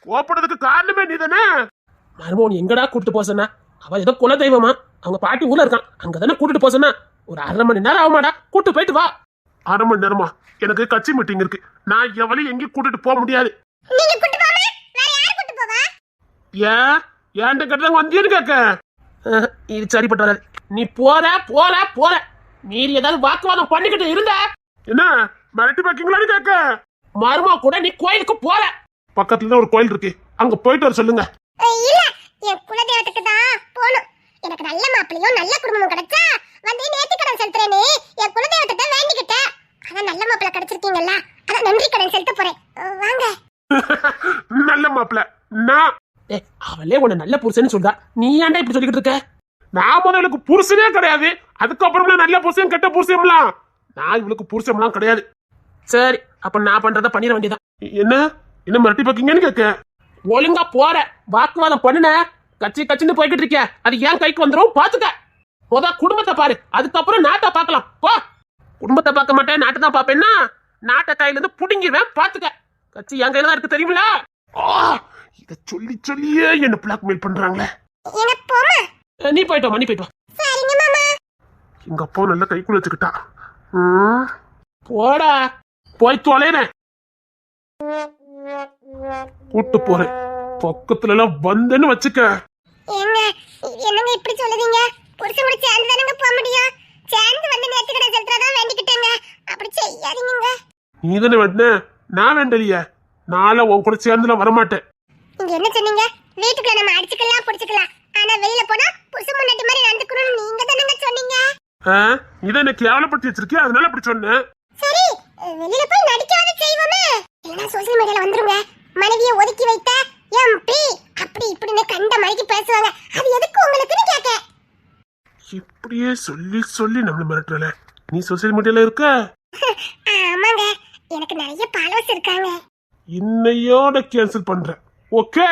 கோபப்படுறதுக்கு காரணமே நீ தானே. மருமகன் எங்கடா கூட்டிட்டு போக சொன்னா? அவ ஏதோ குல தெய்வமா, அவங்க பாட்டி ஊர்ல இருக்கான், அங்கதானே கூட்டிட்டு போக சொன்னா. ஒரு 1/2 மணி நேரம் ஆகுமாடா, கூட்டு போயிட்டு வா. 1/2 மணி நேரமா? எனக்கு கட்சி மீட்டிங் இருக்கு, நான் எவளையும் எங்கேயும் கூட்டிட்டு போக முடியாது. ஏன் ஏன்ட்ட கேட்டா வந்தியன்னு கேட்க? இது சரிப்பட்டு வராது. நீ போற போற போற மீறி ஏதாவது வாக்குவாதம் பண்ணிக்கிட்டு இருந்த என்ன மிரட்டி பாக்கீங்களான்னு கேட்க. மருமா கூட நீ கோயிலுக்கு போற. பக்கத்துல தான் ஒரு கோயில் இருக்கு, அங்க போயிட்டு வர சொல்லுங்க. இல்ல, என் குலதெய்வத்துக்கு தான் போணும். எனக்கு நல்ல மாப்பிள்ளையும் நல்ல குடும்பமும் கிடைச்சா வந்து நேர்த்திக்கடன் செலுத்துறேன்னு என் குலதெய்வத்தை வேண்டிக்கிட்டேன். அதான் நல்ல மாப்பிள்ளை கிடைச்சிருக்கீங்கல்ல, அதான் நன்றி கடன் செலுத்த போறேன். வாங்க. நல்ல மாப்பிள்ளை நான்? அவளே உன்னை நல்ல புருஷன்னு சொல்றா, நீ ஏன்டா இப்படி சொல்லிக்கிட்டு இருக்க? நான் முதலுக்கு புருஷனே கிடையாது, அதுக்கப்புறம் நல்ல புருஷன் கெட்ட புருஷன்லாம். நான் இவளுக்கு புருஷன்லாம் கிடையாது. சரி, அப்ப நான் பண்றத பண்ணிட வேண்டியதான். என்ன என்ன மிரட்டி பாக்கீங்கன்னு கேட்க. ஒழுங்கா போற, வாக்குவாதம் பண்ணுன கட்சி கட்சின்னு போய்கிட்டு இருக்க, அது ஏன் கைக்கு வந்துடும் பாத்துக்க. முத குடும்பத்தை பாரு, அதுக்கப்புறம் நாட்டை பார்க்கலாம். போ. குடும்பத்தை பார்க்க மாட்டேன், நாட்டை தான் பாப்பேன்னா நாட்டை கையில இருந்து புடுங்கிடுவேன் பாத்துக்க. கட்சி என் கையில தான் இருக்கு தெரியுமில. இத சொல்லி சொல்லியே என்ன பிளாக்மெயில் பண்றாங்களே. நீ போயிட்டு வா, நீ போயிட்டு வா. எங்க அப்பா நல்ல கைக்குள்ள வச்சுக்கிட்டா. போடா, போய் தொலைறேன். கூட்டு போறேன், பக்கத்துல எல்லாம் வந்தேன்னு வச்சுக்க. என்னங்க இப்படி சொல்லுவீங்க? புருஷன் கூட சேர்ந்து தானங்க போக முடியும். சேர்ந்து வந்து நேர்த்திக்கடன் செலுத்துறதா வேண்டிக்கிட்டேங்க, அப்படி செய்யாதீங்க. நீ தானே வேண்ட, நான் வேண்டலையே. நாளை உன் கூட சேர்ந்துலாம் வரமாட்டேன். நீங்க என்ன சொன்னீங்க? வீட்டுக்குள்ள நம்ம அடிச்சுக்கலாம் புடிச்சுக்கலாம், ஆனா வெளியில போனா புருஷன் முன்னாடி மாதிரி நடந்துக்கணும்னு நீங்க தானங்க சொன்னீங்க. இதை என்ன கேவலப்படுத்தி வச்சிருக்கேன், அதனால அப்படி சொன்னேன். சரி, வெளியில போய் நடிக்காத செய்வோமே. இல்லனா சோஷியல் மீடியால வந்துருங்க, மனைவியை ஒதுக்கி வைத்த எம்பி அப்படி இப்படின்னு கண்ட மணிக்கு பேசுவாங்க. அது எதுக்கு உங்களுக்குன்னு கேட்க. இப்படியே சொல்லி சொல்லி நம்மள மிரட்டல. நீ சோஷியல் மீடியால இருக்க? ஆமாங்க, எனக்கு நிறைய ஃபாலோவர்ஸ் இருக்காங்க. இன்னையோட கேன்சல் பண்றேன், ஓகே?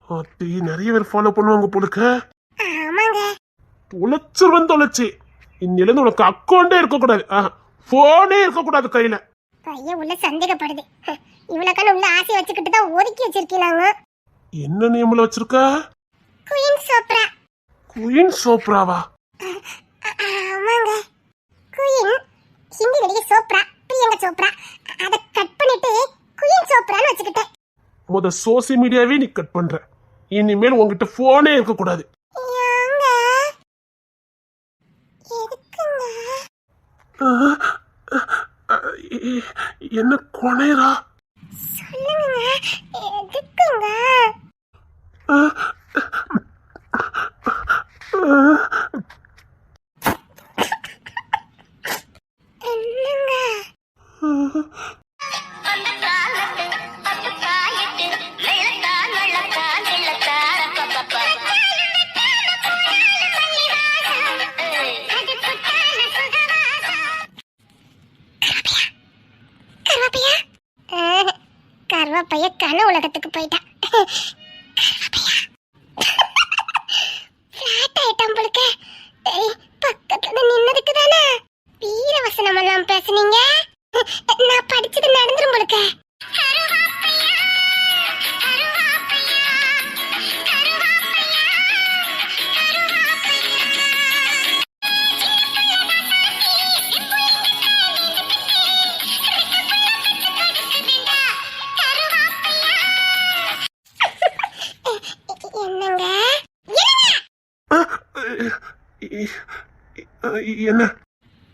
அப்படி நிறைய பேர் ஃபாலோ பண்ணுவாங்க போலுக்க. ஆமாங்க, தொலைச்சிருவன் தொலைச்சி. இன்னில இருந்து உனக்கு அக்கௌண்டே இருக்க கூடாது, போனே இருக்க கூடாது கையில. பையன் உள்ள சந்தேகப்படுது. இவ்வளவு உள்ள ஆசை வச்சுக்கிட்டு தான் ஒதுக்கி வச்சிருக்கீங்க. என்ன நேம்ல வச்சிருக்க? குயின் சோப்ரா. குயின் சோப்ராவா? ஆமாங்க, குயின் ஹிந்தி நடிகை சோப்ரா, பிரியங்கா சோப்ரா. அத கட் பண்ணிட்டு குயின் சோப்ரான்னு வச்சுக்கிட்டேன். முத சோசியல் மீடியாவே நீ கட் பண்ற, இனிமேல் உங்ககிட்ட போனே இருக்க கூடாது. என்ன கொனைரா? சொல்லுங்க, எதுக்குங்க? கருவாப்பைய கன உலகத்துக்கு போயிட்டான். பக்கத்துல நின்னதுக்கு தானே வீரவசனம் எல்லாம் பேசுனீங்க. நான் படிச்சது நடந்துரும் போலுக்க. என்ன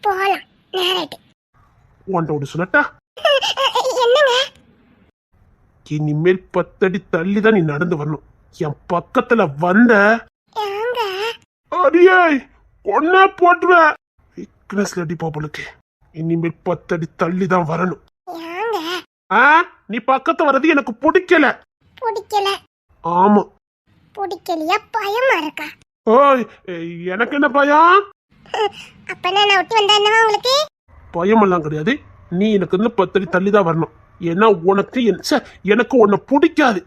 போலாம் நேரடி உன்ட சொல்லட்டா? என்னங்க? இனிமேல் 10 அடி தள்ளி தான் நீ நடந்து வரணும். என் பக்கத்துல வந்த அடியே ஒன்னா போட்டுவேன். வீக்னஸ்ல அடி போலுக்கு. இனிமேல் 10 அடி தள்ளி தான் வரணும். நீ பக்கத்து வர்றது எனக்கு பிடிக்கல. பிடிக்கல? ஆமா. பிடிக்கலையா? பயமா இருக்கா? ஓய், எனக்கு என்ன பயம்? அப்ப நான் ஒட்டி வந்தா என்னவா உங்களுக்கு? பயம் எல்லாம் கிடையாது. நீ எனக்கு இருந்து 10 அடி தள்ளி தான் வரணும். ஏன்னா உனக்கு எனக்கு உன்னை பிடிக்காது.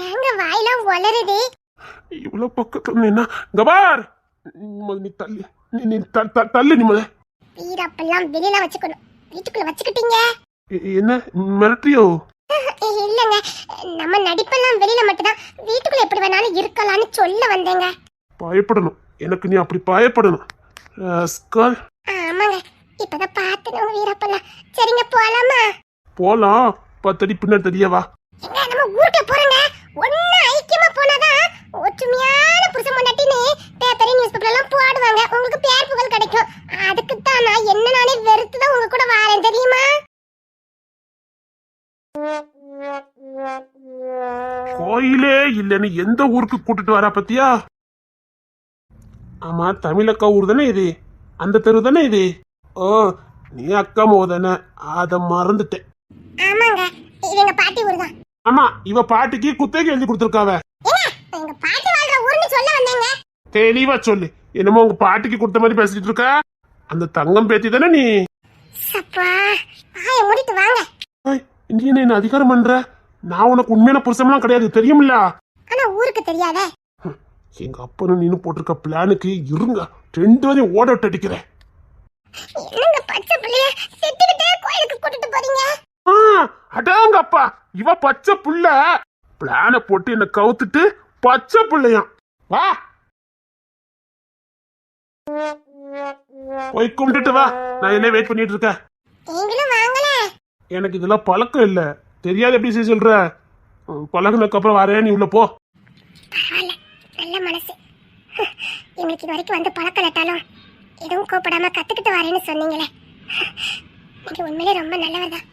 ஏங்க வாயிலாம் வளருது? இவ்வளவு பக்கத்துல என்ன கபார், நீ தள்ளி நீ தள்ளு. நீ முத வீரப்பெல்லாம் வெளியில வச்சுக்கணும், வீட்டுக்குள்ள வச்சுக்கிட்டீங்க. என்ன மிரட்டியோ? இல்லங்க, நம்ம நடிப்பெல்லாம் வெளியில மட்டும்தான், வீட்டுக்குள்ள எப்படி வேணாலும் இருக்கலாம்னு சொல்ல வந்தேங்க. பயப்படணும், எனக்கு நீ அப்படி பயப்படணும். ராஸ்கல். ஆமாங்க, இப்பதான் பார்த்தேன் வீரப்பெல்லாம். சரிங்க, போலாமா? போலாம், 10 அடி பின்னாடி தெரியவா. எங்க நம்ம ஊருக்குள்ள போறோங்க. ஒண்ணு ஐக்கியமா போனாதான் ஒற்றுமையான புருஷன் பொண்டாட்டின்னு பேப்பர் நியூஸ் பேப்பர்ல எல்லாம் போடுவாங்க. உங்களுக்கு பேர் புகழ் கிடைக்கும். அதுக்கு தான் நான் என்ன நானே வெறுத்து தான் உங்க கூட வாரேன், தெரியுமா? கோயிலே இல்லன்னு எந்த ஊருக்கு கூட்டிட்டு வரா பத்தியா? ஆமா, தமிழக்கா ஊர் தானே இது, அந்த தெரு தானே இது. ஓ, நீ அக்கா மோதானே, அத மறந்துட்டேன். ஆமாங்க, இது எங்க பாட்டி ஊர் தான். ஆமா, இவ பாட்டிக்கு குத்தகை எழுதி கொடுத்துருக்காவ. எங்க பாட்டி வாழ்ற ஊர்னு சொல்ல வந்தேங்க. தெளிவா சொல்லு, என்னமோ உங்க பாட்டிக்கு கொடுத்த மாதிரி பேசிட்டு இருக்கா. அந்த தங்கம் பேத்தி தானே நீ? சப்பா, வாயை மூடிட்டு வாங்க. நீ என்ன அதிகாரம் பண்ற? நான் உனக்கு உண்மையான புருஷம்லாம் கிடையாது, தெரியுமில்ல? ஆனா ஊருக்கு தெரியாதே. எங்க அப்பனும் நீனு போட்டிருக்க பிளானுக்கு இருங்க, 2 வரையும் ஓட விட்டு அடிக்கிறேன். என்னங்க பச்சை புள்ளைய திட்டிக்கிட்டே கோயிலுக்கு கூட்டிட்டு போறீங்க? அடாங்க அப்பா, இவ பச்சை புள்ள பிளான போட்டு என்ன கவுத்துட்டு பச்சை புள்ளையாம். வா போய் கும்பிட்டுட்டு வா, நான் என்ன வெயிட் பண்ணிட்டு இருக்கேன். நீங்களும் வாங்கல. எனக்கு இதெல்லாம் பழக்கம் இல்ல, தெரியாது. எப்படி செய்ய சொல்ற? பழகுனதுக்கு அப்புறம் வரேன், நீ உள்ள போ. பரவாயில்ல, நல்ல மனசு. எங்களுக்கு இது வரைக்கும் வந்து பழக்கம் இல்லாட்டாலும் எதுவும் கோப்படாம கத்துக்கிட்டு வரேன்னு சொன்னீங்களே, நீங்க உண்மையிலே ரொம்ப நல்லவர் தான்.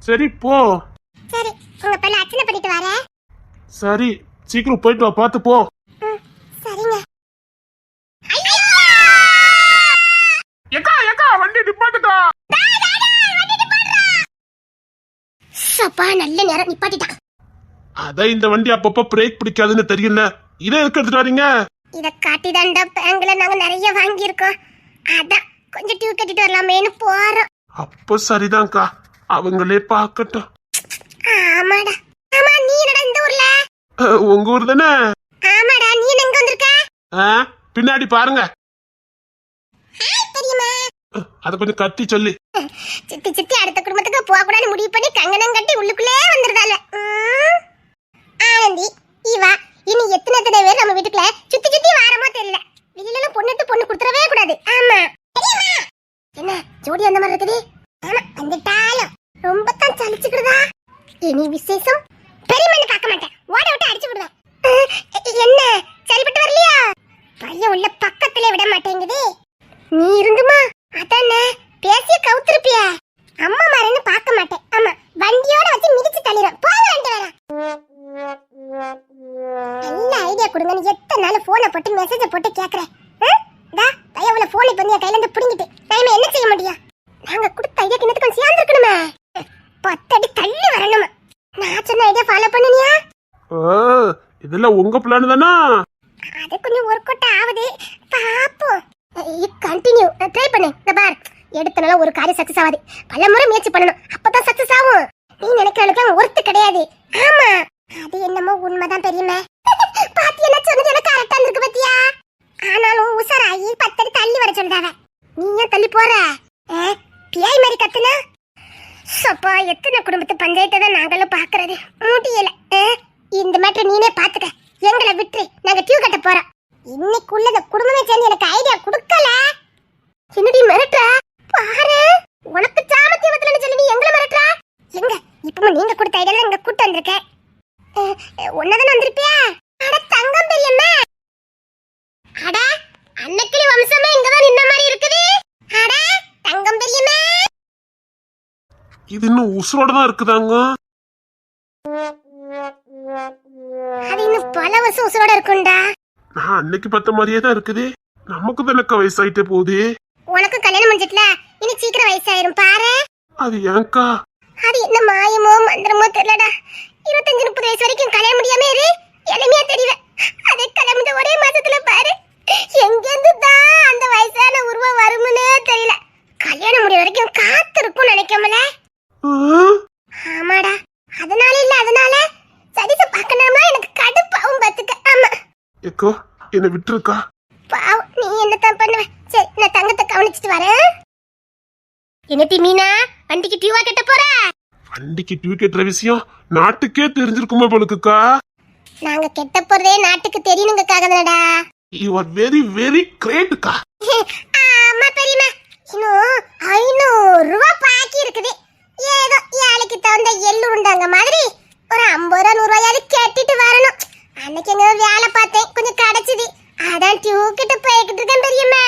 சரி போ. சரி, உங்க பேர்ல அர்ச்சனை பண்ணிட்டு வரேன். சரி, சீக்கிரம் போயிட்டு வா, பார்த்து போ. சரிங்க. ஏக்கா ஏக்கா, வண்டி நிப்பாட்டுக்கா. சப்பா, நல்ல நேரம் நிப்பாட்டிட்டான். அதான் இந்த வண்டி அப்பப்ப பிரேக் பிடிக்காதுன்னு தெரியல, இதை எதுக்கு எடுத்துட்டு வரீங்க? இத காட்டிதாண்டா பேங்க்ல நாங்க நிறைய வாங்கி இருக்கோம், அதான் கொஞ்சம் டியூ கட்டிட்டு வரலாமேன்னு போறோம். அப்ப சரிதான்க்கா, அவங்களே பாக்கட்டும். ஆமாடா. ஆமா, நீ என்னடா இந்த ஊர்ல? உங்க ஊர் தானே? ஆமாடா, நீ எங்க வந்திருக்க? பின்னாடி பாருங்க. தெரியுமா? அத கொஞ்சம் கத்தி சொல்லி. சித்தி சித்தி அடுத்த குடும்பத்துக்கு போக கூடாதுன்னு முடிவு பண்ணி கங்கணம் கட்டி உள்ளுக்குள்ளே வந்துருதால. ஆனந்தி, இவா, இனி எத்தனை பேர் நம்ம வீட்டுக்குள்ள சுத்தி சுத்தி வாரமோ தெரியல. வெளியில பொண்ணு பொண்ணு கொடுத்துடவே கூடாது. ஆமா, தெரியுமா? என்ன ஜோடி அந்த மாதிரி இருக்குது? ஆமா, வந்துட்டாலும் ரொம்ப தான் சலிச்சுக்கிறதா. இனி விசேஷம் பெரியமண்ணு பார்க்க மாட்டேன், ஓட விட்டு அடிச்சு விடுவேன். என்ன சரிப்பட்டு வரலையா? பையன் உள்ள பக்கத்திலே விட மாட்டேங்குது. நீ இருந்துமா அதானே பேசிய கவுத்திருப்பிய. அம்மா மாறன்னு பார்க்க மாட்டேன். ஆமா, வண்டியோட வச்சு மிதிச்சு தள்ளிடும். போங்க ரெண்டு பேரும். நல்ல ஐடியா கொடுங்க. நீ எத்தனை நாள் போனை போட்டு மெசேஜ் போட்டு கேக்குறேன். தயவுல போன் இப்ப என் கையில இருந்து புடிங்கிட்டு நான் என்ன செய்ய முடியும்? நாங்க கொடுத்த ஐடியா கிணத்து கொஞ்சம் சேர்ந்துருக்கணுமே. 10 அடி தள்ளி வரணுமா? நான் சொன்ன ஐடியா ஃபாலோ பண்ணுனியா? இதெல்லாம் உங்க பிளான் தானா? அது கொஞ்சம் ஒர்க் அவுட் ஆகுது, பாப்போம். கண்டினியூ ட்ரை பண்ணு. இந்த பார், எடுத்தனால ஒரு காரியம் சக்சஸ் ஆகாது, பல முறை முயற்சி பண்ணணும், அப்பதான் சக்சஸ் ஆகும். நீ நினைக்கிற அளவுக்கு ஒர்த்து கிடையாது. ஆமா, அது என்னமோ உண்மைதான் பெரியமே. பாத்தி என்ன சொன்னது எனக்கு கரெக்டா இருக்கு பாத்தியா? ஆனாலும் உசாராயி 10 அடி தள்ளி வர சொல்றாவ. நீ ஏன் தள்ளி போற? பியாய் மாதிரி கத்துனா சப்பா, எத்தனை குடும்பத்து பஞ்சாயத்தை தான் நாங்களும் பாக்குறது முடியல. இந்த மேட்டர் நீனே பாத்துக்க, எங்களை விட்டு நாங்க டியூ கட்ட போறோம். இன்னைக்குள்ள குடும்பமே சேர்ந்து எனக்கு ஐடியா கொடுக்கல. என்னடி மிரட்ட பாரு, உனக்கு சாமத்தியவத்துல சொல்லி எங்களை மிரட்ட. எங்க இப்பவும் நீங்க கொடுத்த ஐடியா இங்க கூட்டு வந்திருக்கேன். ஒன்னதானே வந்திருப்பியா? அட தங்கம் பெரியம்மா, அட அன்னைக்கிளி வம்சமே இங்கதான் நின்ன மாதிரி இருக்குது. அட தங்கம் பெரியம்மா, இது இன்னும் உசுரோட தான் இருக்குதாங்க. அது இன்னும் பல வருஷம் உசுரோட இருக்கும்டா. நான் அன்னைக்கு பார்த்த மாதிரியே தான் இருக்குது. நமக்கு தானக்கா வயசாயிட்டே போகுது. உனக்கு கல்யாணம் முடிஞ்சிட்டல, இனி சீக்கிரம் வயசாயிரும் பாரு. அது ஏன்க்கா? அது என்ன மாயமோ மந்திரமோ தெரியலடா. 25-30 வயசு வரைக்கும் கல்யாணம் முடியாம இரு, எளிமையா தெரியும். அதே கல்யாணம் முடிஞ்ச ஒரே மாசத்துல பாரு, எங்கிருந்து தான் அந்த வயசான உருவம் வரும்னே தெரியல. கல்யாணம் முடிய வரைக்கும் காத்திருக்கும் நினைக்காமல. ஆமாடா, அதனால சரிச பார்க்கணும்னா எனக்கு கடுப்பாவும் பாத்துக்க. ஆமா ஏக்கோ, என்ன விட்டுருக்கா? பாவம், நீ என்னத்தான் பண்ணுவ. சரி, நான் தங்கத்தை கவனிச்சிட்டு வரேன். என்னத்தி மீனா, வண்டிக்கு டியூவா கட்ட போற? அன்னைக்கு டிவி கட்டுற விஷயம் நாட்டுக்கே தெரிஞ்சிருக்குமா போலுக்குக்கா? நாங்க கெட்ட போறதே நாட்டுக்கு தெரியணுங்கக்காக தானடா. யூ ஆர் வெரி வெரி கிரேட்க்கா. ஆமா பெரியமா, இன்னும் 500 ரூபாய் பாக்கி இருக்குது. ஏதோ ஏழைக்கு தகுந்த எள்ளு உண்டாங்க மாதிரி ஒரு 50 ரூபா 100 ரூபாயாவது கேட்டுட்டு வரணும். அன்னைக்கு எங்க வேலை பார்த்தேன், கொஞ்சம் கிடைச்சது. அதான் டியூக்கிட்டு போய்கிட்டு இருக்கேன் பெரியம்மா.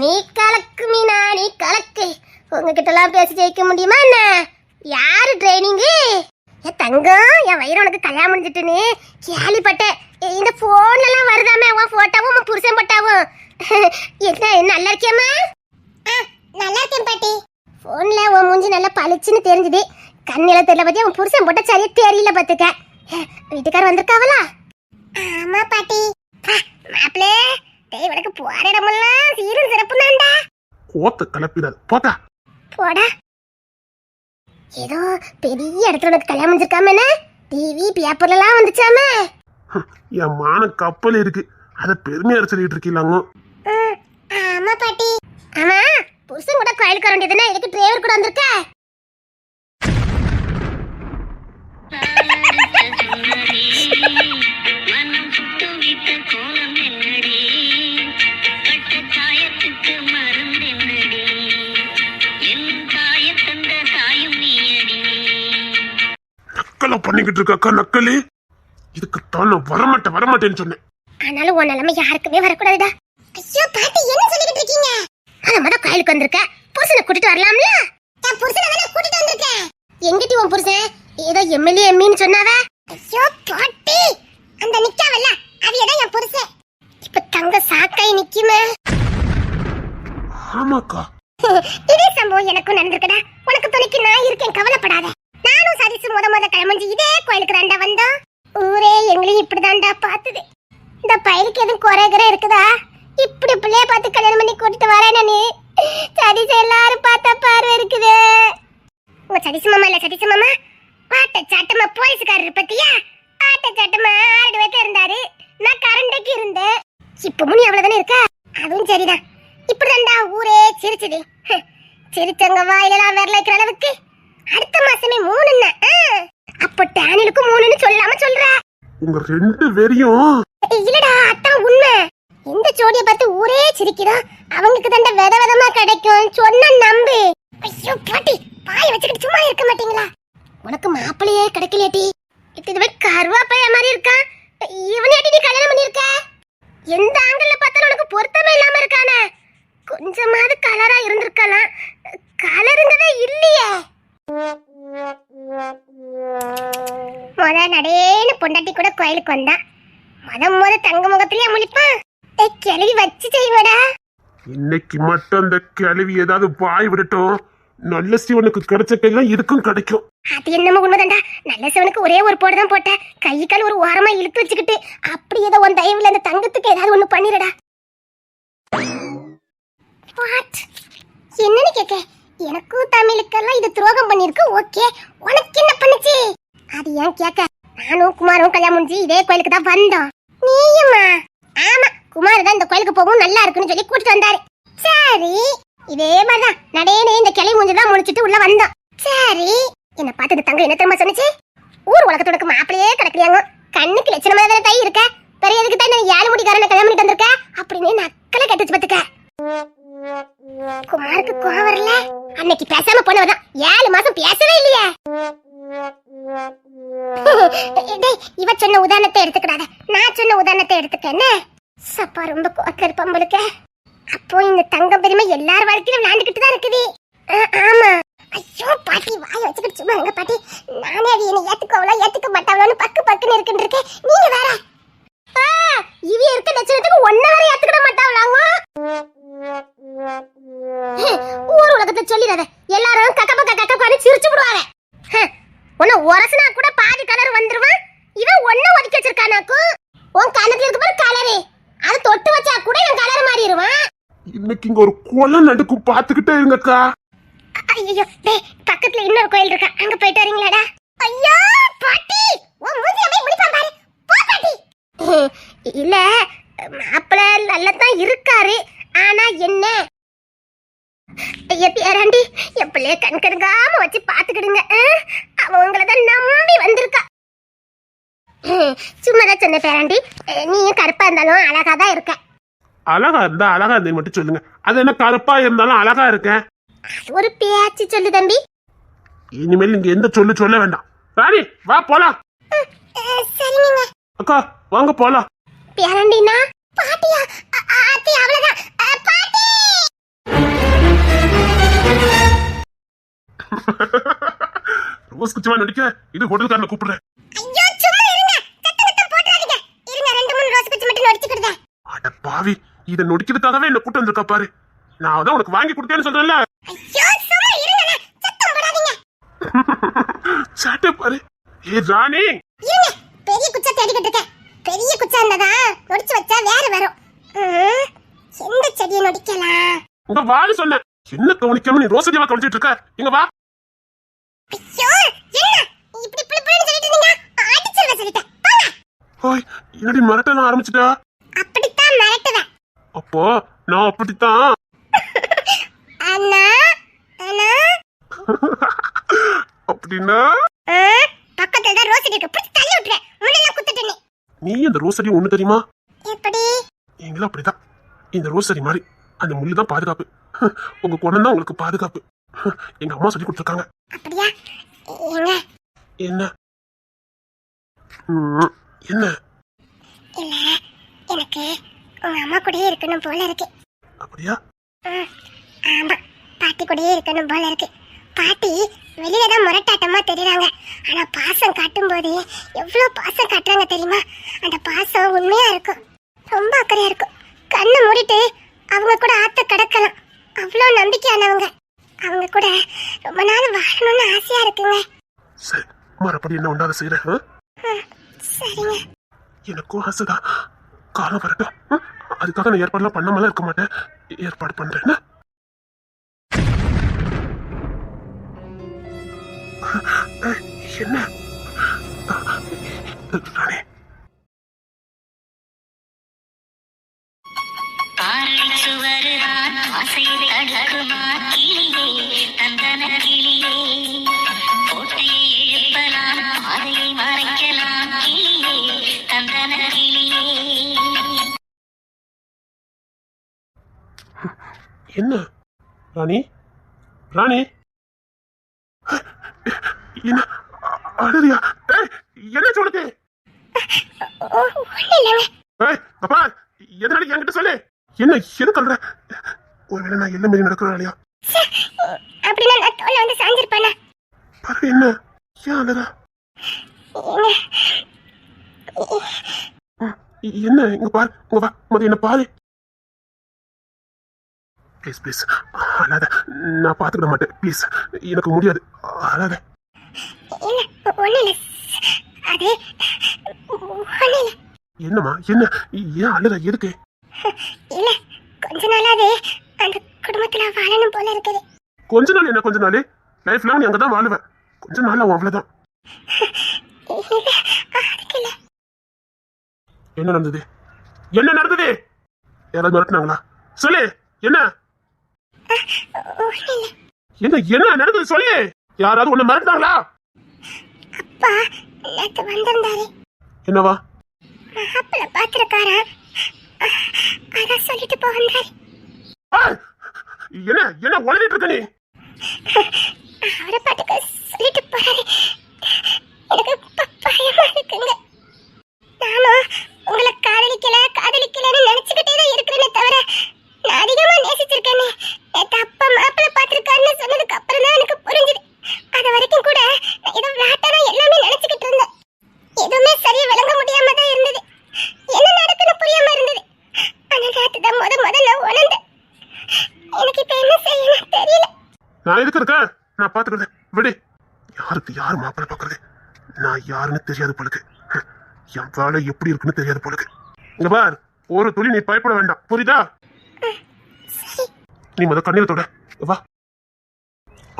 நீ கலக்கு மீனா, நீ கலக்கு. உங்ககிட்ட எல்லாம் பேசி ஜெயிக்க முடியுமா என்ன? யாரு ட்ரைனிங்கு? என் தங்கம், என் வயிறு உனக்கு கல்யாணம் முடிஞ்சிட்டுன்னு கேள்விப்பட்டேன். இந்த போன்ல எல்லாம் வருதாமே உன் போட்டாவும் உன் புருஷன் போட்டாவும். என்ன நல்லா இருக்கியம்மா? நல்லா இருக்கேன் பாட்டி. போன்ல உன் மூஞ்சி நல்லா பளிச்சுன்னு தெரிஞ்சுது. கண்ணில தெரியல பத்தி உன் புருஷன் போட்ட சரியா தெரியல பாத்துக்க. வீட்டுக்காரர் வந்திருக்காவளா? ஆமா பாட்டி. மாப்பிளே, டேய் உனக்கு போற இடமெல்லாம் சீரும் சிறப்பு தான்டா. கோத்த கலப்பிடாது போதா போடா. ஏதோ பெரிய இடத்துல உனக்கு கல்யாணம் முடிஞ்சிருக்காம என்ன? டிவி பேப்பர்ல எல்லாம் வந்துச்சாமே. என் மான கப்பல் இருக்கு, அத பெருமையா சொல்லிட்டு இருக்கீங்க. ஆமா பாட்டி. ஆமா, புருஷன் கூட கோயிலுக்கு வர வேண்டியதுன்னா எதுக்கு டிரைவர் கூட வந்திருக்க? நக்கலா பண்ணிக்கிட்டு இருக்காக்கா நக்கலி. இதுக்குத்தான் நான் வரமாட்டேன்னு சொன்னேன். ஆனாலும் உன் நிலைமை யாருக்குமே வரக்கூடாதுடா. ஐயோ பாட்டி, என்ன சொல்லிக்கிட்டு இருக்கீங்க? அத கோயிலுக்கு வந்திருக்க, புருஷனை கூட்டிட்டு வரலாம்ல? என் புருஷனை தானே கூட்டிட்டு வந்திருக்கேன். எங்கிட்டி உன் புருஷன்? ஏதோ எம்எல்ஏ எம்மின்னு சொன்னாவ. ஐயோ பாட்டி, அந்த நிக்காவல்ல அது என் புருஷன். இப்ப தங்க சாக்காய் நிக்குமே. ஆமாக்கா. இதே சம்பவம் எனக்கும் நடந்திருக்கடா. உனக்கு துணைக்கு நான் இருக்கேன், கவலைப்படாத. நானும் சதீசு முத கிளம்பி இதே கோயிலுக்கு தாண்டா வந்தோம். ஊரே எங்களையும் இப்படிதான்டா பாத்துது. இந்த பயிருக்கு எதுவும் குறைகிற இருக்குதா? இப்படி பிள்ளைய பார்த்து கல்யாணம் பண்ணி கூட்டிட்டு வரேன் நானு. சதீசு எல்லாரும் பார்த்தா பார்வை இருக்குது. உங்க சதீசு மாமா இல்ல, சதீசு மாமா ஆட்ட சாட்டமா போலீஸ்காரர் பத்தியா? ஆட்ட சாட்டமா 6 வயசுல இருந்தாரு. நான் கரண்டைக்கு இருந்தேன். இப்ப முனி அவ்வளவுதானே இருக்கா? அதுவும் சரிதான். இப்படிதான்டா ஊரே சிரிச்சுது. சிரிச்சவங்க வாயிலெல்லாம் விரல வைக்கிற அளவுக்கு அடுத்த மாசமே 3ன்னா அப்ப டேனிலுக்கு 3ன்னு சொல்லாம சொல்ற. உங்க 2 பேரையும் இல்லடா, அதான் உண்மை. எந்த ஜோடியை பார்த்து ஊரே சிரிக்குதோ அவங்களுக்கு தண்ட விதமா கிடைக்கும் சொன்ன நம்பு. ஐயோ பாட்டி, பாய வச்சுக்கிட்டு சும்மா இருக்க மாட்டீங்களா? உனக்கு மாப்பிள்ளையே கிடைக்கலையாட்டி? இதுவே கருவாப்பைய மாதிரி இருக்கான். இவனேட்டி நீ கல்யாணம் பண்ணிருக்க? எந்த ஆங்கிள் பார்த்தாலும் உனக்கு பொருத்தமே இல்லாம இருக்கானே. கொஞ்சமாவது கலரா இருந்திருக்கலாம். கலருங்கவே இல்லையே. நடேன்னு பொண்டாட்டி கூட கோயிலுக்கு வந்தா முத தங்க முகத்திலேயே முழிப்பான். கிளவி வச்சு செய்வடா. இன்னைக்கு மட்டும் அந்த கிளவி ஏதாவது பாய் விடட்டும். நல்ல சிவனுக்கு கிடைச்ச கைதான் இதுக்கும் கிடைக்கும். அது என்னமோ உண்மைதான்டா. நல்ல சிவனுக்கு ஒரே ஒரு போடு தான் போட்ட. கை கால் ஒரு ஓரமா இழுத்து வச்சுக்கிட்டு அப்படி ஏதோ உன் தயவுல அந்த தங்கத்துக்கு ஏதாவது ஒண்ணு பண்ணிடுடா. என்னன்னு கேட்க? எனக்கும் தமிழுக்கெல்லாம் இது துரோகம் பண்ணிருக்கு. ஓகே, உனக்கு என்ன பண்ணுச்சு? அது ஏன் கேட்க? நானும் குமாரும் கல்யாணம் முடிஞ்சு இதே கோயிலுக்கு தான் வந்தோம். நீயுமா? ஆமா, குமார் தான் இந்த கோயிலுக்கு போகும் நல்லா இருக்குன்னு சொல்லி கூட்டிட்டு வந்தாரு. சரி, இதே மாதிரிதான் நடேனே இந்த கிளை மூஞ்சிதான் முடிச்சிட்டு உள்ள வந்தோம். சரி, என்ன பார்த்து இந்த தங்க என்ன தெரியுமா சொன்னிச்சு? ஊர் உலகத்தோட மாப்பிளையே கிடக்குறியாங்க, கண்ணுக்கு லட்சணமா தானே தை இருக்க, பெரியதுக்கு தான் நான் 7 முடிக்காரனை கல்யாணம் பண்ணிட்டு வந்திருக்க அப்படின்னு நக்கலை கட்டுச்சு பாத்துக்க. குமாருக்கு கோவம் வரல. அன்னைக்கு பேசாம போனவதான் 7 மாசம் பேசவே இல்லையே. இவ சொன்ன உதாரணத்தை எடுத்துக்கிடாத, நான் சொன்ன உதாரணத்தை எடுத்துக்க. என்ன சப்பா ரொம்ப கோக்க இருப்பம்பளுக்க. அப்போ இந்த தங்கம் பெருமை எல்லார் வாழ்க்கையிலும் விளையாண்டுகிட்டு தான் இருக்குது. ஆமா. ஐயோ பாட்டி, வாய வச்சுக்கிட்டு சும்மா எங்க பாட்டி. நானே அது என்ன ஏத்துக்கவளா ஏத்துக்க மாட்டாவளான்னு பக்குன்னு இருக்குன்னு இருக்கேன். நீங்க வேற இவ இருக்க லட்சணத்துக்கு ஒன்ன வேற ஏத்துக்கிட மாட்டாவளாங்க. ஊர் உலகத்தை சொல்லிடாத, எல்லாரும் கக்கப்பான்னு சிரிச்சு விடுவாங்க. உன்ன உரசனா கூட பாதி கலர் வந்துருவான். இவன் ஒன்ன ஒதுக்கி வச்சிருக்கானாக்கும். உன் கணக்குல இருக்க பாரு கலரு, அது தொட்டு வச்சா கூட என் கலர் மாறிடுவான். இன்னைக்கு இங்க ஒரு கொலை நடுக்கும் பாத்துக்கிட்டே இருங்கக்கா. ஐயோ டேய், பக்கத்துல இன்னொரு கோயில் இருக்கா, அங்க போயிட்டு வரீங்களாடா? ஐயோ பாட்டி, உன் மூஞ்சி அப்படியே முடிப்பான் பாரு. போ பாட்டி. இல்ல, மாப்பிள்ள நல்லதான் இருக்காரு. ஆனா என்ன பேராண்டி, என் பிள்ளைய கண்காம வச்சு பாத்துக்கிடுங்க. அவ உங்களதான் நம்பி வந்திருக்கா. சும்மாதான் சொன்ன பேராண்டி, நீயும் கருப்பா இருந்தாலும் அழகாதான் இருக்க. அழகா இருந்தா அழகா இருந்தே மட்டும் சொல்லுங்க. அது என்ன கருப்பா இருந்தாலும் அழகா இருக்கேன். ஒரு பேச்சு சொல்லு தம்பி. இனிமேல் நீங்க எந்த சொல்லு சொல்ல வேண்டாம். ராணி வா போலாம். சரிங்க அக்கா வாங்க போலாம். பேராண்டினா பாட்டியா? ஆத்தி அவ்வளவுதான். பாட்டி ரோஸ் குச்சமா நடிக்க இது ஹோட்டல்காரனை கூப்பிடுறேன். ஐயோ சும்மா இருங்க, சத்தம் போடாதீங்க. இருங்க 2-3 ரோஸ் குச்சி மட்டும் நடிச்சுக்கிடுதே. அட பாவி, இத நொடிக்கிறதுக்காகவே என்ன கூட்டம் வந்திருக்கா பாரு. நான் அதான் உனக்கு வாங்கி கொடுத்தேன்னு சொல்றேன்ல. ஐயோ சும்மா இருங்க, சத்தம் போடாதீங்க. சாட்டே பாரு. ஏ ராணி இருங்க, பெரிய குச்சா தேடிக்கிட்டு இருக்கேன். பெரிய குச்சா இருந்ததா நொடிச்சு வச்சா வேற வரும். எந்த செடியை நொடிக்கலாம்? உங்க வான்னு சொன்னேன். என்ன கவனிக்காம நீ ரோசடியாவா கவனிச்சிட்டு இருக்க? இங்க வா. ஐயோ என்ன இப்படி புளிப்புன்னு சொல்லிட்டு இருந்தீங்க? அடிச்சிருவேன் சொல்லிட்டேன். போங்க. ஓய் என்னடி மிரட்ட ஆரம்பிச்சிட்டா? அப்படித்தான் மிரட்டுவேன். அப்போ நான் அப்படித்தான். அண்ணா அண்ணா அப்படின்னா பக்கத்துல தான் ரோஸ் இருக்கு. புடிச்சு தள்ளி விட்டுறேன். முன்னெல்லாம் குத்துட்டேனே. நீ இந்த ரோசடி ஒண்ணு தெரியுமா? எப்படி? எங்களும் அப்படிதான். இந்த ரோசடி மாதிரி அந்த முள்ளு தான் பாதுகாப்பு. உங்க குணம் தான் உங்களுக்கு பாதுகாப்பு. எங்க அம்மா சொல்லி கொடுத்துருக்காங்க. அப்படியா? ஏங்க என்ன என்ன? இல்ல, எனக்கு உங்க அம்மா கூடயே இருக்கணும் போல இருக்கு. அப்படியா? ஆமா, பாட்டி கூடயே இருக்கணும் போல இருக்கு. பாட்டி வெளியில தான் முரட்டாட்டமா தெரியுறாங்க. ஆனா பாசம் காட்டும் போது எவ்வளவு பாசம் காட்டுறாங்க தெரியுமா? அந்த பாசம் உண்மையா இருக்கும், ரொம்ப அக்கறையா இருக்கும். கண்ணை மூடிட்டு அவங்க கூட ஆத்த கடக்கலாம். அவ்வளவு நம்பிக்கையானவங்க. அவங்க கூட ரொம்ப நாள் வாழணும்னு ஆசையா இருக்குங்க. சரி, மறுபடி என்ன ஒன்றாத செய்யறேன். சரிங்க. எனக்கும் ஆசைதான். காலம் வரட்டும். அதுக்காக நான் ஏற்பாடுலாம் பண்ணாமலாம் இருக்க மாட்டேன். ஏற்பாடு பண்றேன். என்ன ராணி? என்ன ராணி? ராணி என்ன அழுதியா? என்ன சொல்லுது? அப்பா எதனால என்கிட்ட சொல்லு. என்ன எது சொல்ற? ஒருவேளை நான் என்ன மாரி நடக்கிறோம்? அப்படின்னா நான் தோல்ல வந்து சாஞ்சிருப்பேனா? பாரு என்ன ஏன் அழுதா? என்ன இங்க பாரு, இங்க வா, மதி என்ன பாரு. ப்ளீஸ் ப்ளீஸ் அழாத. நான் பார்த்துக்கிட மாட்டேன். ப்ளீஸ் எனக்கு முடியாது. அழாத. என்னம்மா என்ன? ஏன் அழுத? எதுக்கு? இல்ல, கொஞ்ச நாளாவே அந்த குடும்பத்துல வாழணும் போல இருக்குது. கொஞ்ச நாள் என்ன? கொஞ்ச நாள் லைஃப் லாங் நீ அங்கதான் வாழுவேன். கொஞ்ச நாள் அவ்வளவுதான். என்ன நடந்தது? என்ன நடந்தது? யாராவது மிரட்டினாங்களா? சொல்லு. என்ன என்ன என்ன நடந்தது? சொல்லு. யாராவது உன்னை மிரட்டினாங்களா? அப்பா நேத்து வந்திருந்தாரு. என்னவா? மாப்பிள்ள பாத்திருக்காரா? அதான் சொல்லிட்டு போகிறாரு. என்ன என்ன உளறிட்டு இருக்க நீ? அவரை பாட்டுக்கு சொல்லிட்டு போறாரு. எனக்கு பயமா இருக்குங்க. நானும் உங்களை காதலிக்கலன்னு நினைச்சுக்கிட்டே தான் இருக்கிறேனே தவிர நான் அதிகமா நேசிச்சிருக்கேன்னு நேத்து அப்பா மாப்பிள்ள பாத்திருக்காருன்னு சொன்னதுக்கு அப்புறம் தான் எனக்கு புரிஞ்சுது. அது வரைக்கும் கூட நான் ஏதோ விளையாட்டா எல்லாமே நினைச்சுக்கிட்டு இருந்தேன். எதுவுமே சரியா விளங்க முடியாம தான் இருந்தது. என்ன நடக்குன்னு புரியாம இருந்தது. ஆனா நேத்து தான் முத நான் உணர்ந்தேன். எனக்கு இப்ப என்ன செய்யணும் தெரியல. நான் எதுக்கு இருக்கேன்? நான் பாத்துக்கிறேன். விடு. யாருக்கு யாரு மாப்பிள்ள பாக்குறது? நான் யாருன்னு தெரியாது போலுக்கு. என் வேலை எப்படி இருக்குன்னு தெரியாது போலுக்கு. இங்க பார், ஒரு துளி நீ பயப்பட வேண்டாம், புரியுதா? நீ முத கண்ணீர் தொட. வா.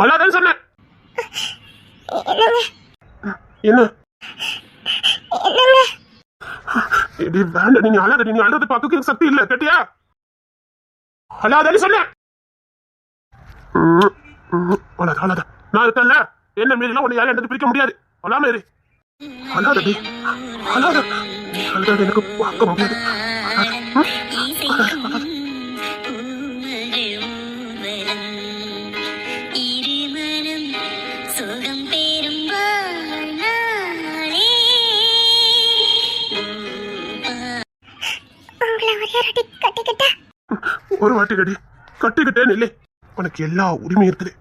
அழாதன்னு சொன்னேன். என்ன வேண்டாம், நீங்க அழாத. நீங்க அழுறது பார்க்க சக்தி இல்ல, கேட்டியா? அழாதன்னு சொன்னேன். அழாத அழாத, நான் இருக்கேன்ல, என்ன மீறிலாம் உன்னை யாரும் எடுத்து பிரிக்க முடியாது. சொல்லாம இரு. அழாதடி, அழாத. அழுதாது எனக்கு பார்க்க முடியாது. ஒரு வாட்டி கடி கட்டிக்கிட்டேன்னு இல்லை. உனக்கு எல்லா உரிமையும் இருக்குது.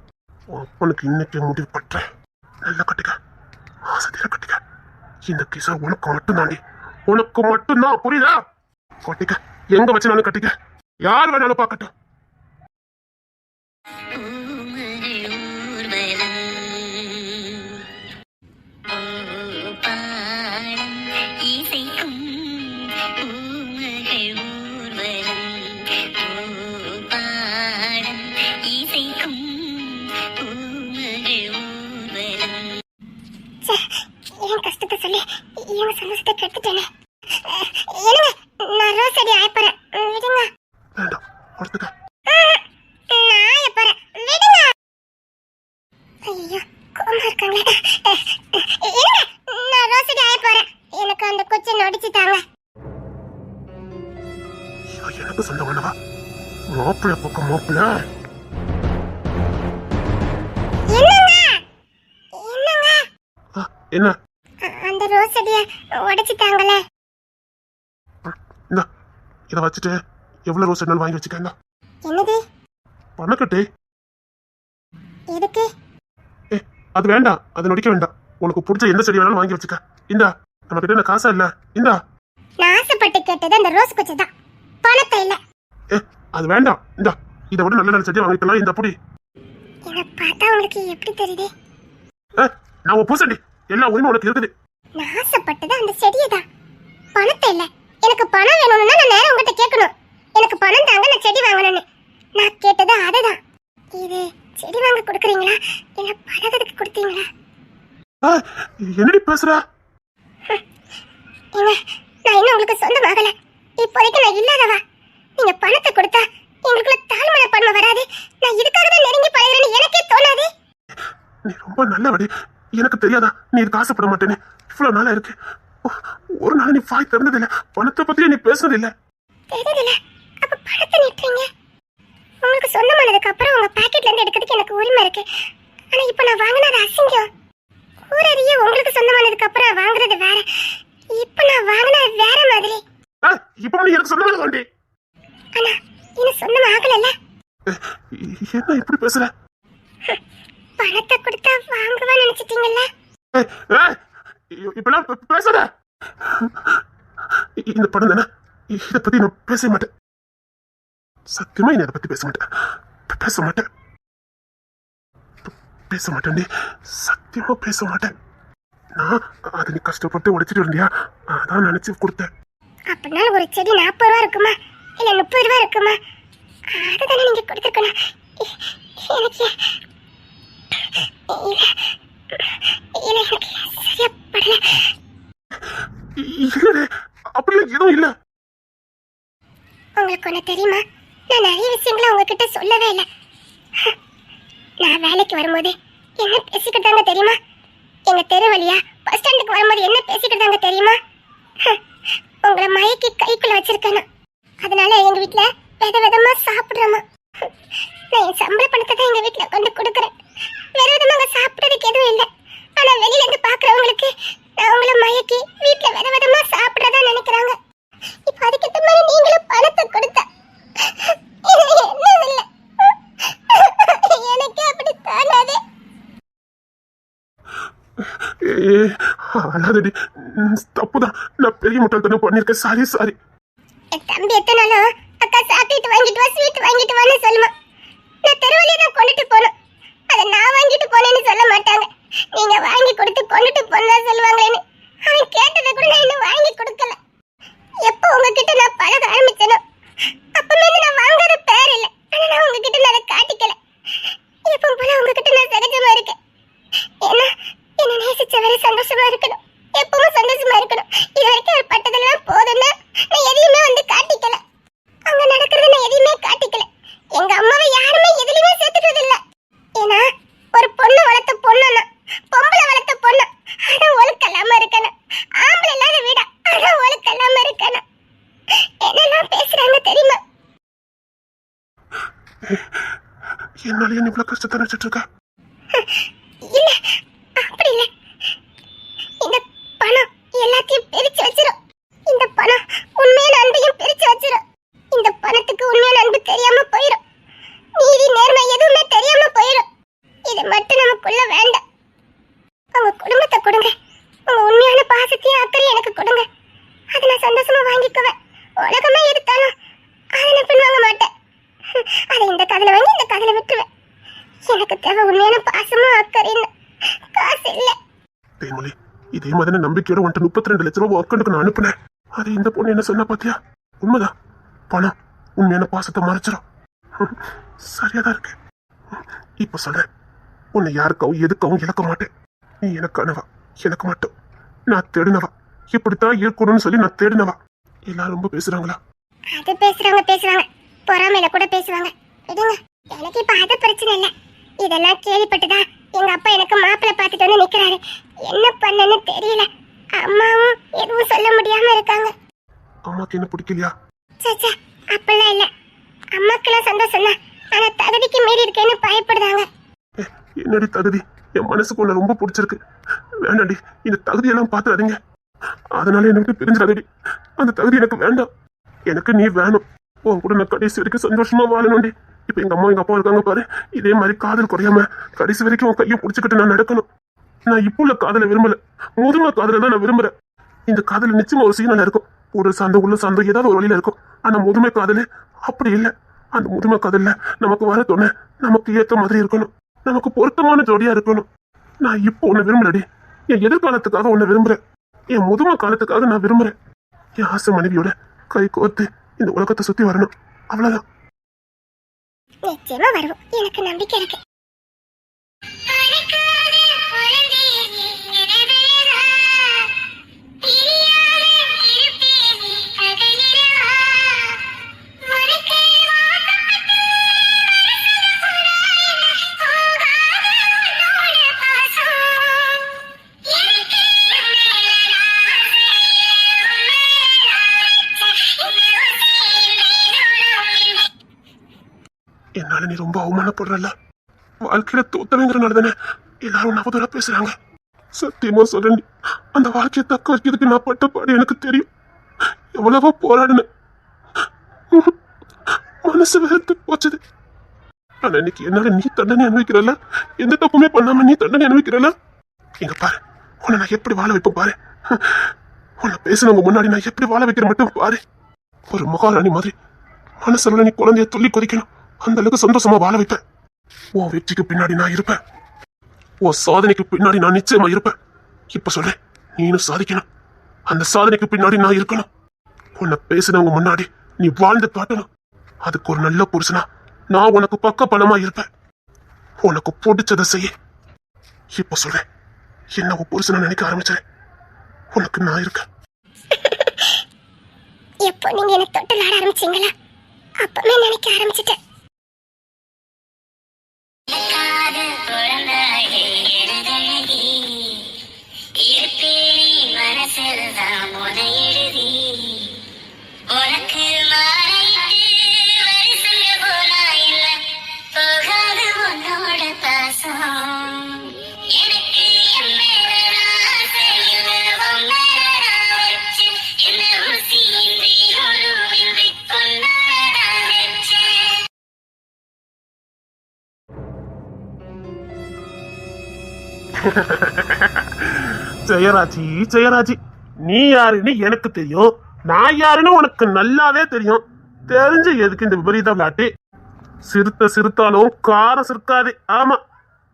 உனக்கு இன்னைக்கு முடிவு பண்றேன். நல்லா கட்டிக்க, ஆசையில கட்டிக்க. இந்த கிசா உனக்கு மட்டும் தாண்டி, உனக்கு மட்டும்தான். புரியுதா? கட்டிக்க, எங்க வச்சுனாலும் கட்டிக்க, யார் வேணாலும் பார்க்கட்டும். என் கஷ்டத்தை சொல்லி என் சந்தோஷத்தை கெடுத்துட்டேனே. என்னங்க, நான் ரோஸ் அடி ஆயப்பறேன், விடுங்க. வேண்டாம், கொடுத்துக்க. நான் ஆயப்பறேன், விடுங்க. ஐயோ, கோமா இருக்காங்களே. என்னங்க, நான் ரோஸ் அடி ஆயப்பறேன். எனக்கு அந்த கொச்சை நடிச்சுட்டாங்க. எனக்கு சொந்தமானவா? மாப்பிள்ள பக்கம் மாப்பிள்ள. என்ன? அந்த ரோஸ் அடிய உடைச்சிட்டாங்களே. இந்த இத வச்சுட்டு எவ்வளவு ரோஸ் என்னாலும் வாங்கி வச்சுக்கங்க. என்னது? பணக்கட்டு. எதுக்கு? அது வேண்டாம், அது நொடிக்க வேண்டாம். உனக்கு பிடிச்ச எந்த செடி வேணாலும் வாங்கி வச்சுக்க. இந்தா, நம்ம கிட்ட என்ன காசா இல்ல? இந்தா. நான் ஆசைப்பட்டு கேட்டது அந்த ரோஸ் குச்சி தான், பணத்தை இல்ல. அது வேண்டாம். இந்தா, இதை விட நல்ல நல்ல செடியை வாங்கிக்கலாம். இந்த பொடி. என்ன பார்த்தா உங்களுக்கு எப்படி தெரியுது? நான் உன் பூசண்டி, எல்லா உரிமை உனக்கு இருக்குது. நான் ஆசைப்பட்டது அந்த செடியை தான், பணத்தை இல்ல. எனக்கு பணம் வேணும்னா நான் நேரம் உங்ககிட்ட கேட்கணும். எனக்கு பணம் தாங்க, நான் செடி வாங்கணும்னு. நான் கேட்டது அதுதான். இது செடி வாங்க கொடுக்குறீங்களா இல்ல பழகத்துக்கு கொடுத்தீங்களா? என்னடி பேசுற? ஏங்க, நான் இன்னும் உங்களுக்கு சொந்தமாகல. இப்போதைக்கு நான் இல்லாதவா. நீங்க பணத்தை கொடுத்தா எங்களுக்குள்ள தாழ்மன பன்மை வராது. நான் இதுக்காக தான் நெருங்கி பழகிறேன்னு எனக்கே தோணாது. நீ ரொம்ப நல்லவடி. எனக்கு தெரியாதா நீ இதுக்கு ஆசைப்பட மாட்டேன்னு? இவ்வளவு நாளா இருக்கு, ஒரு நாள் நீ வாய் திறந்ததில்ல, பணத்தை பத்தியே நீ பேசுனதில்ல. தெரியல, அப்ப பணத்தை நீட்டுறீங்க. உங்களுக்கு சொந்தமானதுக்கு அப்புறம் உங்க பாக்கெட்ல இருந்து எடுக்கிறதுக்கு எனக்கு உரிமை இருக்கு. ஆனா இப்ப நான் வாங்கினது அசிங்கம். ஊரறிய உங்களுக்கு சொந்தமானதுக்கு அப்புறம் வாங்குறது வேற, இப்ப நான் வாங்கினது வேற மாதிரி. இப்ப நீ எனக்கு சொந்தமான வேண்டி. ஆனா இன்னும் சொந்தம் ஆகலல்ல. என்ன இப்படி பேசுற? பணத்தை கொடுத்தா வாங்குவா நினைச்சிட்டீங்கல்ல? இப்பெல்லாம் பேசாத. இந்த படம் தானே, இதை பத்தி நான் பேச மாட்டேன். சத்தியமா இதை பத்தி பேச மாட்டேன். பேச மாட்டேன், பேச மாட்டேன். சத்தியமா பேச மாட்டேன். நான் அதை நீ கஷ்டப்பட்டு உடைச்சிட்டு இருந்தியா, அதான் நினைச்சு கொடுத்தேன். அப்படின்னா ஒரு செடி 40 ரூபா இருக்குமா இல்ல 30 ரூபா இருக்குமா? அதுதானே நீங்க கொடுத்துருக்கணும். எனக்கு சரியா படல. இல்ல, அப்படிலாம் எதுவும் இல்ல. உங்களுக்கு ஒண்ணு தெரியுமா? நான் நிறைய விஷயங்களை உங்ககிட்ட சொல்லவே இல்லை. நான் வேலைக்கு வரும்போது என்ன பேசிக்கிட்டாங்க தெரியுமா? எங்க தெரு வழியா பஸ் ஸ்டாண்டுக்கு வரும்போது என்ன பேசிக்கிட்டாங்க தெரியுமா? உங்களை மயக்கி கைக்குள்ள வச்சிருக்கேன். அதனால எங்க வீட்டுல விதவிதமா சாப்பிடுறோமா. நான் என் சம்பள பணத்தை தான் எங்க வீட்டுல கொண்டு கொடுக்குறேன். வேற விதமா அங்க சாப்பிடுறதுக்கு எதுவும் இல்லை. ஆனா வெளியில இருந்து பாக்குறவங்களுக்கு நான் உங்களை மயக்கி வீட்டுல விதவிதமா சாப்பிடுறதா நினைக்கிறாங்க. இப்ப அதுக்கிட்ட மாதிரி நீங்களும் பணத்தை கொடுத்தா என்ன இல்லை, எனக்கு அப்படி தோணாது. அல்லாதடி, தப்புதான். நான் பெரிய முட்டாள்தனம் பண்ணிருக்கேன். Sorry sorry. என் தம்பி எத்தனாலும் அக்கா சாக்லேட் வாங்கிட்டு வா, ஸ்வீட் வாங்கிட்டு வான்னு சொல்லுமா. நான் தெருவழியா தான் கொண்டுட்டு போனோம். அதை நான் வாங்கிட்டு போனேன்னு சொல்ல மாட்டாங்க. நீங்க வாங்கி கொடுத்து கொண்டுட்டு போனா சொல்லுவாங்களேன்னு. அவன் கேட்டதை கூட நான் இன்னும் வாங்கி கொடுக்கல. எப்போ உங்ககிட்ட நான் பழக ஆரம்பிச்சனோ அப்பமே நான் வாங்காத பேர் இல்லை. ஆனா நான் உங்ககிட்ட நான் அதை காட்டிக்கல. எப்போ போல உங்ககிட்ட நான் சகஜமா இருக்கேன். ஏன்னா என்ன நேசிச்சவரை சந்தோஷமா இருக்கணும், எப்பவும் சந்தோஷமா இருக்கணும். இது வரைக்கும் அவர் பட்டதெல்லாம் போதும்னா நான் எதையுமே வந்து காட்டிக்கல. அங்க நடக்கிறத நான் எதையுமே காட்டிக்கல. எங்க அம்மாவை யாருமே எதுலையுமே சேர்த்துக்கிறது இல்ல. ஏன்னா ஒரு பொண்ணு வளர்த்த பொண்ணுன்னா என்னால என்ன இவ்வளவு கஷ்டத்தை நினைச்சிட்டு இருக்க? இல்ல அப்படி இல்ல, இந்த பணம் எல்லாத்தையும் பிரிச்சு வச்சிரும். இந்த பணம் உண்மையான அன்பையும் பிரிச்சு வச்சிரும். இந்த பணத்துக்கு உண்மையான அன்பு தெரியாம போயிடும். நீதி நேர்மை எதுவுமே தெரியாம போயிடும். இது மட்டும் நமக்குள்ள வேண்டாம். உங்க குடும்பத்தை கொடுங்க, உங்க உண்மையான பாசத்தையும் அக்கறையும் எனக்கு கொடுங்க. அதை நான் சந்தோஷமா வாங்கிக்குவேன். உலகமே எடுத்தாலும் அதை நான் பின்வாங்க மாட்டேன். அதை இந்த கதையில வாங்கி இந்த கதையில விட்டுருவேன். எனக்கு தேவை உண்மையான பாசமும் அக்கறையும், காசு இல்ல. தேன்மொழி, இதே மாதிரி நம்பிக்கையோட உன்ட்ட 32 லட்சம் ரூபாய் அக்கௌண்ட்டுக்கு நான் அனுப்புனேன். அது இந்த பொண்ணு என்ன சொன்னா பாத்தியா? உண்மைதான், பணம் உண்மையான பாசத்தை மறைச்சிடும். சரியாதான் இருக்கு. இப்ப சொல்றேன், உன்னை யாருக்காவும் எதுக்காவும் இழக்க மாட்டேன். நீ எனக்கானவா, எனக்கு மட்டும். நான் தேடினவா, இப்படித்தான் இருக்கணும்னு சொல்லி நான் தேடினவா. எல்லாரும் ரொம்ப பேசுறாங்களா? அது பேசுறாங்க, பொறாமையில கூட பேசுவாங்க. விடுங்க, எனக்கு இப்ப அது பிரச்சனை இல்ல. இதெல்லாம் கேள்விப்பட்டுதான் எங்க அப்பா எனக்கு மாப்பிள்ளை பார்த்துட்டு வந்து நிக்கிறாரு. என்ன பண்ணன்னு தெரியல. அம்மாவும் எதுவும் சொல்ல முடியாம இருக்காங்க. அம்மாக்கு என்ன பிடிக்கலையா? சச்சா, அப்பெல்லாம் இல்ல. அம்மாக்கெல்லாம் சந்தோஷம் தான், ஆனா தகுதிக்கு மீறி இருக்கேன்னு பயப்படுறாங்க. என்னடி தகுதி? என் மனசுக்கு உன்னை ரொம்ப பிடிச்சிருக்கு. வேண்டாண்டி, இந்த தகுதியெல்லாம் பார்த்துடாதீங்க. அதனால என்ன விட்டு பிரிஞ்சிடாதடி. அந்த தகுதி எனக்கு வேண்டாம். எனக்கு நீ வேணும். உன் கூட நான் கடைசி வரைக்கும் சந்தோஷமா வாழணும்டி. இப்ப எங்க அம்மா எங்க அப்பா இருக்காங்க பாரு, இதே மாதிரி காதல் குறையாம கடைசி வரைக்கும் உன் கையை பிடிச்சிக்கிட்டு நான் நடக்கணும். நான் இப்போ உள்ள காதலை விரும்பல, முதுமை காதலை தான் நான் விரும்புறேன். இந்த காதல் நிச்சயமா ஒரு சீனால இருக்கும், உடல் சார்ந்த உள்ள சார்ந்த ஏதாவது ஒரு வழியில இருக்கும். ஆனா முதுமை காதல் அப்படி இல்லை. அந்த முதுமை காதல்ல நமக்கு வர தோணை நமக்கு ஏற்ற மாதிரி இருக்கணும், நமக்கு பொருத்தமான ஜோடியா இருக்கணும். நான் இப்போ உன்னை விரும்பலடி, என் எதிர்காலத்துக்காக உன்னை விரும்புறேன். என் முதுமை காலத்துக்காக நான் விரும்புறேன். என் ஆசை மனைவியோட கை கோர்த்து இந்த உலகத்தை சுத்தி வரணும், அவ்வளவுதான். நிச்சயமா வருவோம், எனக்கு நம்பிக்கை இருக்கு. என்னால நீ ரொம்ப அவமானப்படுறல, வாழ்க்கையில தோத்தவங்கிறனால தானே எல்லாரும் நவதூரா பேசுறாங்க. சத்தியமா சொல்றேன், அந்த வாழ்க்கையை தக்க வைக்கிறதுக்கு நான் பட்ட பாடு எனக்கு தெரியும். எவ்வளவோ போராடினேன், மனசு வெறுத்து போச்சது. ஆனா இன்னைக்கு என்னால நீ தண்டனை அனுபவிக்கிறல்ல, எந்த தப்புமே பண்ணாம நீ தண்டனை அனுபவிக்கிறல்ல. எங்க பாரு, உன்னை நான் எப்படி வாழ வைப்பேன் பாரு. உன்னை பேசுனவங்க முன்னாடி நான் எப்படி வாழ வைக்கிற மட்டும் பாரு. ஒரு மகாராணி மாதிரி மனசுல நீ குழந்தைய துள்ளி கொதிக்கணும், அந்த அளவுக்கு சந்தோஷமா வாழ வைப்பேன். உன் வெற்றிக்கு பின்னாடி நான் இருப்பேன், உன் சாதனைக்கு பின்னாடி நான் நிச்சயமா இருப்பேன். இப்ப சொல்றேன், நீனும் சாதிக்கணும், அந்த சாதனைக்கு பின்னாடி நான் இருக்கணும். உன்னை பேசினவங்க முன்னாடி நீ வாழ்ந்து காட்டணும். அதுக்கு ஒரு நல்ல புருஷனா நான் உனக்கு பக்க பலமா இருப்பேன். உனக்கு பிடிச்சதை செய்ய. இப்ப சொல்றேன், என்ன உன் புருஷனா நினைக்க ஆரம்பிச்சேன், உனக்கு நான் இருக்கேன். எப்போ நீங்க என்ன தொட்டில் ஆட ஆரம்பிச்சீங்களா, அப்பவே நினைக்க ஆரம்பிச்சிட்டேன். ஜெயராஜி, ஜெயராஜி, நீ யாருன்னு எனக்கு தெரியும், நான் யாருன்னு உனக்கு நல்லாவே தெரியும். தெரிஞ்சு எதுக்கு இந்த விபரீத விளையாட்டு? சிறுத்தாலும் காரம் சிறுக்காது. ஆமா,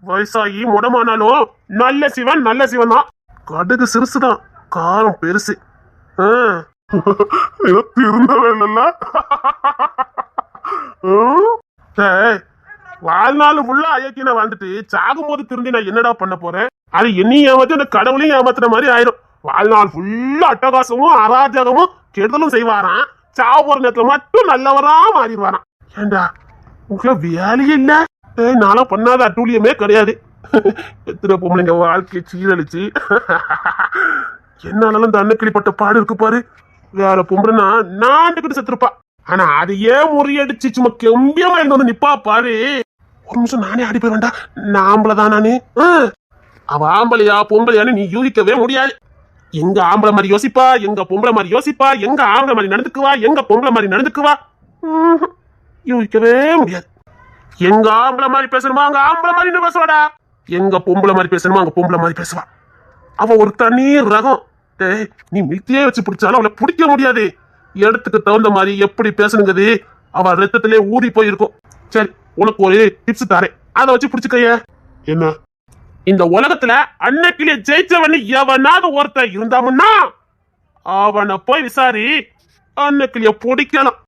வயசாகி முடமானாலும் நல்ல சிவன் நல்ல சிவன் தான். கடுகு சிறுசுதான், காரம் பெருசு. வாழ்நாள் ஃபுல்லா அயக்கின வாழ்ந்துட்டு சாகும் போது திருந்தி நான் என்னடா பண்ண போறேன்? அது என்னையும் ஏமாத்தி அந்த கடவுளையும் ஏமாத்துற மாதிரி ஆயிரும். வாழ்நாள் ஃபுல்லா அட்டகாசமும் அராஜகமும் கெடுதலும் செய்வாராம், சாவு போற நேரத்துல மட்டும் நல்லவரா மாறிடுவாராம். ஏண்டா உங்களுக்கு வேலையே இல்ல? நானும் பண்ணாத அட்டூழியமே கிடையாது. எத்தனை பொம்பளைங்க வாழ்க்கையை சீரழிச்சு என்னாலும் இந்த அன்னக்கிளிப்பட்ட பாடு இருக்கு பாரு. வேற பொம்பளைன்னா நாண்டுக்கிட்டு செத்துருப்பா. ஆனா அதையே முறியடிச்சு சும்மா கெம்பியமா இருந்து வந்து நிப்பா பாரு. ஒரு நிமிஷம் நானே ஆடி போய் வேண்டாம். நான் ஆம்பளைதான் நானு. அவ ஆம்பளையா பொம்பளையான்னு நீ யூகிக்கவே முடியாது. எங்க ஆம்பளை மாதிரி யோசிப்பா, எங்க பொம்பளை மாதிரி யோசிப்பா, எங்க ஆம்பளை மாதிரி நடந்துக்குவா, எங்க பொம்பளை மாதிரி நடந்துக்குவா. யூகிக்கவே முடியாது. எங்க ஆம்பளை மாதிரி பேசணுமா அங்க ஆம்பளை மாதிரி பேசுவாடா. எங்க பொம்பளை மாதிரி பேசணுமா அங்க பொம்பளை மாதிரி பேசுவா. அவ ஒரு தனி ரகம். டேய், நீ மித்தியே வச்சு பிடிச்சாலும் அவளை பிடிக்க முடியாது. இடத்துக்கு தகுந்த மாதிரி எப்படி பேசணுங்கிறது அவ ரத்தத்திலே ஊறி போயிருக்கும். சரி, உனக்கு ஒரு டிப்ஸ் தரேன், அதை வச்சு பிடிச்சுக்கைய. என்ன? இந்த உலகத்துல அன்னைக்கிலே ஜெயிச்சவன் எவனாவது ஒருத்தன் இருந்தாமுன்னா அவனை போய் விசாரி, அன்னைக்கிலே பிடிக்கலாம்.